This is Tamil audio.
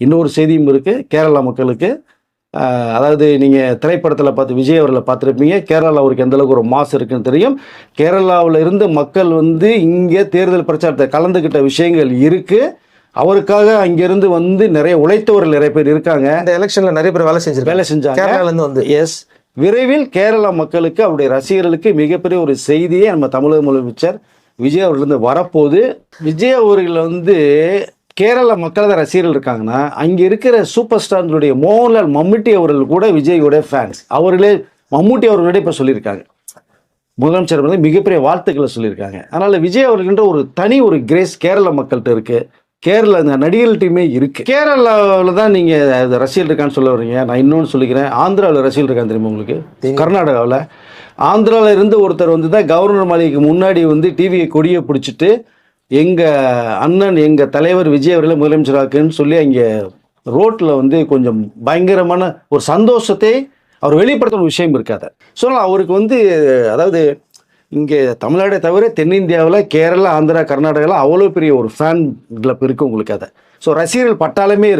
இன்னொரு செய்தியும் இருக்குது கேரளா மக்களுக்கு. அதாவது நீங்கள் திரைப்படத்தில் பார்த்து விஜய் அவர்களை பார்த்துருப்பீங்க. கேரளாவில் அவருக்கு எந்தளவுக்கு ஒரு மாசு இருக்குன்னு தெரியும். கேரளாவில் இருந்து மக்கள் வந்து இங்கே தேர்தல் பிரச்சாரத்தை கலந்துக்கிட்ட விஷயங்கள் இருக்குது. அவருக்காக அங்கிருந்து நிறைய உழைத்தவர்கள் நிறைய பேர் இருக்காங்க. இந்த எலெக்ஷன்ல நிறைய பேர் வேலை செஞ்சாங்க கேரளாலேருந்து எஸ், விரைவில் கேரளா மக்களுக்கு அவருடைய ரசிகர்களுக்கு மிகப்பெரிய ஒரு செய்தியை நம்ம தமிழக முதலமைச்சர் விஜய் அவர்களிருந்து வரப்போகுது. விஜய் அவர்கள் கேரள மக்கள் தான் ரசிகர்கள் இருக்காங்கன்னா, அங்கே இருக்கிற சூப்பர் ஸ்டார்களுடைய மோகன்லால் மம்முட்டி அவர்கள் கூட விஜயோட ஃபேன்ஸ். அவர்களே மம்முட்டி அவர்களோட இப்போ சொல்லியிருக்காங்க, முதலமைச்சர் மிகப்பெரிய வாழ்த்துக்களை சொல்லியிருக்காங்க. அதனால் விஜய் அவர்கள்ன்ற ஒரு தனி ஒரு கிரேஸ் கேரள மக்கள்கிட்ட இருக்குது. கேரளா இந்த நடிகர்கள் டீமே இருக்குது. கேரளாவில் தான் நீங்கள் ரசிகர்கள் இருக்கான்னு சொல்ல வர்றீங்க. நான் இன்னொன்று சொல்லிக்கிறேன், ஆந்திராவில் ரசிகர்கள் இருக்கான்னு தெரியுமா உங்களுக்கு? கர்நாடகாவில் ஆந்திராவில் இருந்து ஒருத்தர் தான் கவர்னர் மாளிகைக்கு முன்னாடி டிவியை கொடியை பிடிச்சிட்டு எங்கள் அண்ணன் எங்கள் தலைவர் விஜய் அவர்களை முதலமைச்சராக்குன்னு சொல்லி அங்கே ரோட்டில் கொஞ்சம் பயங்கரமான ஒரு சந்தோஷத்தை அவர் வெளிப்படுத்துகிற விஷயம் இருக்காது. ஸோ அவருக்கு அதாவது இங்கே தமிழ்நாடை தவிர தென்னிந்தியாவில் கேரளா, ஆந்திரா, கர்நாடகாவில் அவ்வளோ பெரிய ஒரு ஃபேன் கிளப் இருக்குது உங்களுக்கு. அதை ஸோ ரசிகர்கள் பட்டாளமே